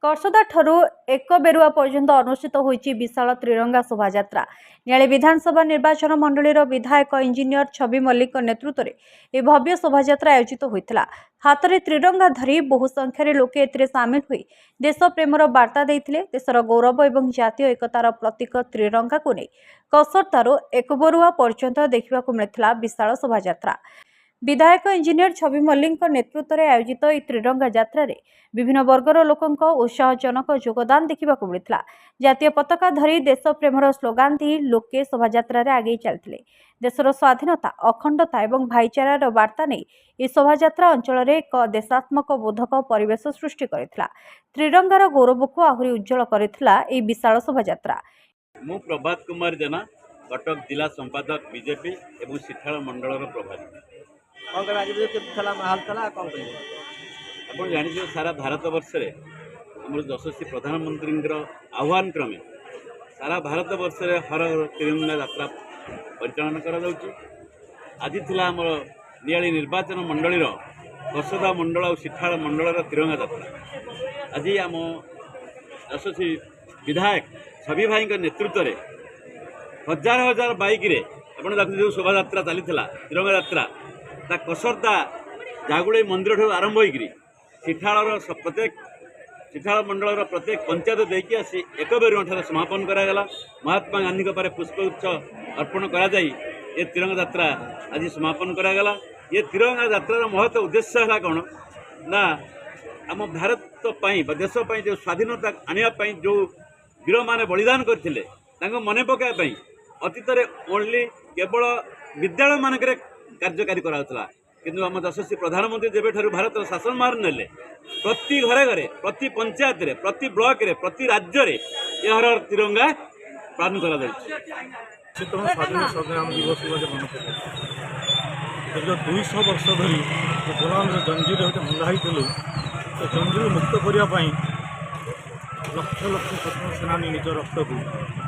कर्सदा ठारू एक बेरुआ पर्यंत अनुष्ठित होईची विशाल त्रिरंगा शोभायात्रा नियाली विधानसभा निर्वाचन मंडलीर विधायक इंजीनियर छवि मल्लिक नेतृत्व में यह भव्य शोभायात्रा आयोजित होता। हाथ में त्रिरंगा धरी बहु संख्यार लोके एथिरे सामिल हुई देश प्रेमर वार्ता देते। देशर गौरव और जातीय एकतार प्रतीक त्रिरंगा को नहीं कसरतारू एक बेरुआ पर्यंत देखा मिलता विशाल शोभायात्रा। विधायक इंजीनियर छवि मल्लिक नेतृत्व में आयोजित यह त्रिरंगा यात्रा रे विभिन्न वर्गर लोकों उत्साहजनक योगदान देखा मिलता। जातीय पताका धरी देश प्रेमर स्लोगान दी लोके शोभायात्रा आगे चलते। देशर स्वाधीनता अखंडता और भाईचारार वार्ता नहीं यह शोभायात्रा अंचल में एक देशात्मक बोधक परिवेश सृष्टि करथिला। त्रिरंगार गौरव को आहरी उज्जवल करथिला यह विशाल शोभायात्रा। मु प्रभात कुमार जेना कटक जिला संपादक बीजेपी एवं सिठाल मंडल प्रभारी कौन माहौल था कौन आप जानी सारा भारत वर्ष में आम यशस्वी प्रधानमंत्री आह्वान क्रमे सारा भारत वर्ष में हर तिरंगा यात्रा परिचालन करा आज थिला आम नियाली निर्वाचन मंडलीर कसदा मंडल और सिठाल मंडल तिरंगा यात्रा। आज आम यशस्वी विधायक छवि भाई नेतृत्व में हजार हजार बाइक रे आपण देखते जो शोभा यात्रा चली तिरंगा यात्रा ता कसरता जागुड़ी मंदिर ठूँ आरंभ होकर सिठाल प्रत्येक सिठाल मंडल प्रत्येक पंचायत देखी आसी एक बेरुआ समापन करागला। महात्मा गांधी पर पुष्पगुच्छ अर्पण करा ये तिरंगा यात्रा आज समापन करागला। ये तिरंगा यात्रार महत्व उद्देश्य है कौन ना आम भारत देश जो स्वाधीनता आने जो वीर माने बलिदान करथिले तांको मने पकाय अतीत ओनली केवल विद्यालय मानक कार्यकारी कराउतला किंतु आम यशस्वी प्रधानमंत्री जेबे ठारू भारत शासन मार नेले प्रति घरे घरे प्रति पंचायत रे प्रति ब्लॉक रे प्रति राज्य रे यहर तिरंगा पालन करा जाय। स्वाधीन संग्राम दिवस मन दीर्घ 200 वर्ष धरी गुलाम जंजीर बंधा होइथिलु तो जंजीर मुक्त करने लक्ष लक्ष स्वतंत्र सेनानी निज रक्त को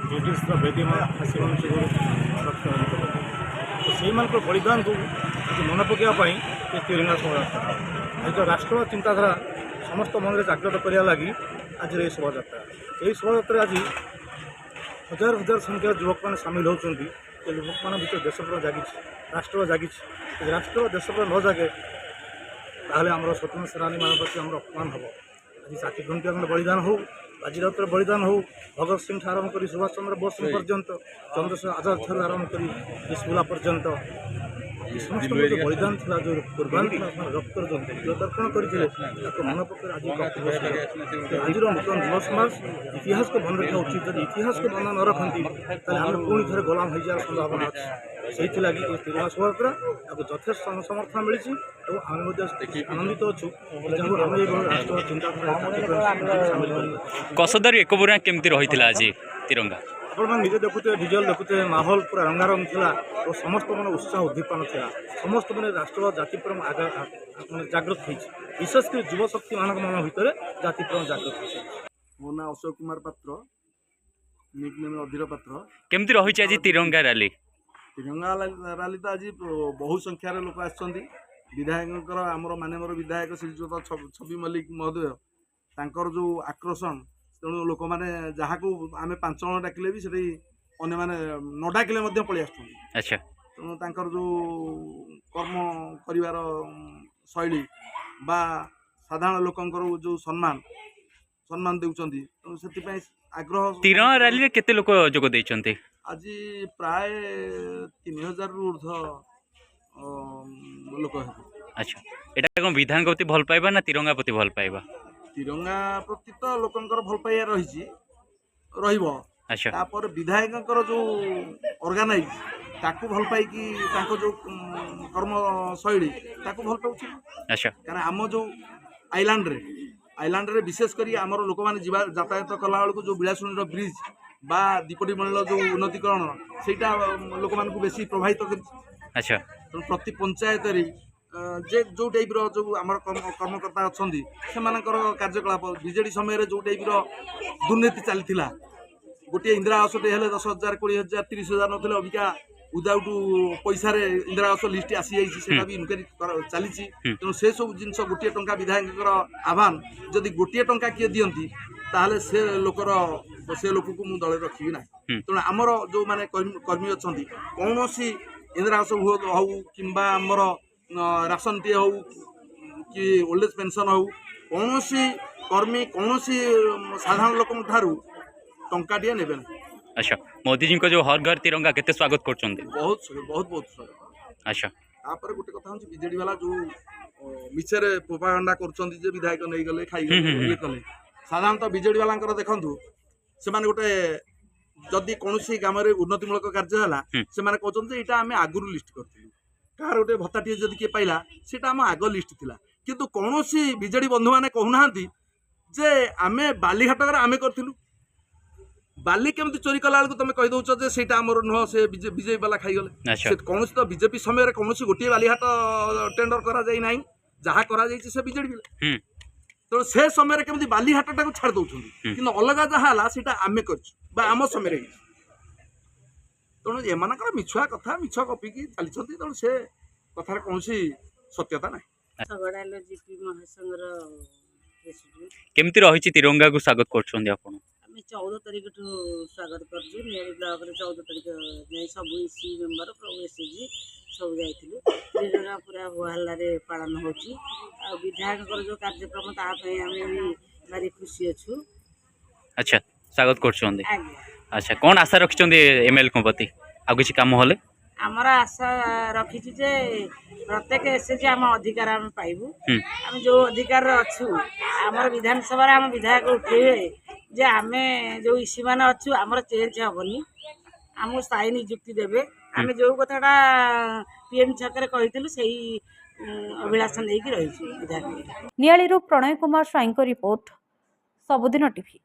ब्रिटिश बेदी फांसी मंच रक्त तो से बलिदान को मन पकाइवाई ये तिरंगा शोभायात्रा आज राष्ट्र चिंताधारा समस्त मन में जागृत करने लगी आज ये शोभायात्रा। यही शोभायात्रा आज हजार हजार संख्यार युवक मैंने सामिल होती युवक मान भर देश पर जागी राष्ट्र जागी राष्ट्र देश पर न जागे ताहले आम स्वतंत्र सेनानी मान प्रति आम अपमान हम। आज साथी घंटिया बलिदान हो बाजीराउत बलिदान हो भगत सिंह ठार आरंभ कर सुभाष चंद्र बोस पर्यंत चंद्रशेखर आजाद ठार आरंभ कर बिस्मिल्ला पर्यंत समस्त जो बलिदान था जो कुर्बान था रक्तर जो तर्पण करते मन पक्ष आज आज नूतन युव समाज इतिहास को बंद रखा उचित जब इतिहास को बंद न रखती आम पुणी थे गुलाम हो जाए संभावना अच्छी से लगी तिरंगा शोभायात्रा आपको यथेष समर्थन मिली और आम आनंदित अच्छु आम राष्ट्र चिंताधारा कसदार एक बेरुआ केमती रही आज तिरंगा आप निजे देखुए डिजिटल देखुए माहौल पूरा रंगारंग था और समस्त मन उत्साह उद्दीपन था समस्त मैंने राष्ट्र जाति प्रेम जागृत हो विशेषकर युव शक्ति मान मन भितर जाति प्रेम जागृत हो। मो ना अशोक कुमार पात्र निकनेम अधीर पात्र केमती रही आज तिरंगा रैली तिरंगा रैली तो आज बहु संख्यार लोक आसछन्ती विधायक आमर माननीय विधायक श्रीजुत छवि मल्लिक महोदय तांकर जो आक्रोशन तेणु लोक मैंने जहाँ को आम 5 जन डाकिले भी से अन्य मैंने न डाकिले पलि आस तेणु जो कर्म कर शैली बा साधारण लोकंर जो सम्मान देउछन्ती तेणु से आग्रह तिरंगा रैली रे केते लोक जोग देइछन्ती आज प्राय 3000 रु ऊर्ध लोक है। अच्छा एटा कोन विधान प्रति भल पाइबा ना तिरंगा प्रति भल पाइबा तिरंगा प्रति तो लोकंकर भल पाइया रही रहिबो। अच्छा तापर विधायकंकर जो ऑर्गेनाइज ताकू भल पाई कि ताको जो कर्म शैली ताकू भल पाउछि। अच्छा कारण आम जो आइलैंड रे विशेष करी आमर लोक माने जीवा यातायात कला बेलू जो बिलासुनी ब्रिज बा दीपटी मंडल जो उन्नतिकरण सेटा लोक मानकु बेसी प्रभावित कर। अच्छा तो प्रति पंचायत रे जे जो टाइप रो जो आमर कर्मकर्ता अच्छी से कार्यकलाप बीजेडी समय जो टाइप दुर्नीति चली गोटे इंदिरा आवास 10,000 20,000 30,000 ना अबिका विदाउट पैसा इंदिरा आवास लिस्ट आसी जाइए सेटा भी इनक्वारी चली तेणु से सब जिन गोटे टंका विधायक आह्वान जदि गोटे टंका किए दियंती ताहले से लोकर से लोक को मुझे दल रखी ना तेणु आमर जो मैंने कर्मी अच्छा कौन सी इंदिरा आवास हो कि आमर राशन टे हो कि ओल्ड एज पेंशन हो कौन सी कर्मी कौन सी साधारण लोक टंका टे ने अच्छा मोदी जी को जो हर घर तिरंगा केते स्वागत करछन्ते बहुत बहुत बहुत स्वागत अच्छा तापर गोटे कथा हूँ बीजेडी वाला जो मिछरे प्रोपागंडा करछन्ती जे विधायक नहीं गले खाई गले ये कले साधारणतः बीजेडी वाला देखंतु से माने गोटे जदि कौन सी ग्राम उन्नतिमूलक कार्य है से माने कहते यहाँ आम आगुरी लिस्ट करूँ कहार गोटे भत्ताटी जदि किए पाइला सीटा आम आग लिस्ट थिला किंतु कौन सी बीजेडी बंधु मैंने कहूना जे आम बालीघाट आम करूँ बाली केमती चोरी कला बेलू तुम कही दौच जे सेटा आमर नुह से बीजेपी वाला खाईगले अच्छा कौन तो बीजेपी समय कौन गोटे बालीघाट टेंडर करा ना जहाँ करा से बीजेडी तो से समय केमती बालीघाट टाक छाड़ दौरान कि अलग जहाँ है आम कर समय तेणु एम मिछुआ कथा मिछ कपिकी चली तेणु से कथार कौन सत्यता ना केमती रही तिरंगा को स्वागत करछन्ते आपण आम 14 तारिख स्वागत करूँ नियाली ब्लॉक 14 तारिख नहीं सब इसी मेम्बर प्रभु एसएचजी सब जाइलु पूरा हल्ला पालन हो विधायक जो कार्यक्रम तापाई आम भी भारी खुशी अच्छु अच्छा स्वागत करछन्ते आज्ञा अच्छा कौन आशा रखछन्ते एमएल को प्रति आ किछि काम होले आमर आशा रखी जे प्रत्येक एसएचजी आम अधिकार आम पाइबू आम जो अधिकार अच्छु आमर विधानसभा आम विधायक उठेबे जे आम जो इसी मान अच्छु आमर चेंज हेनी आमको स्थायी निजुक्ति देवे आम जो कथाटा पीएम छक कही से अभिलाषा नहीं रही विधायक नियालीरू प्रणय कुमार स्वाईं रिपोर्ट सबुदिन टीवी।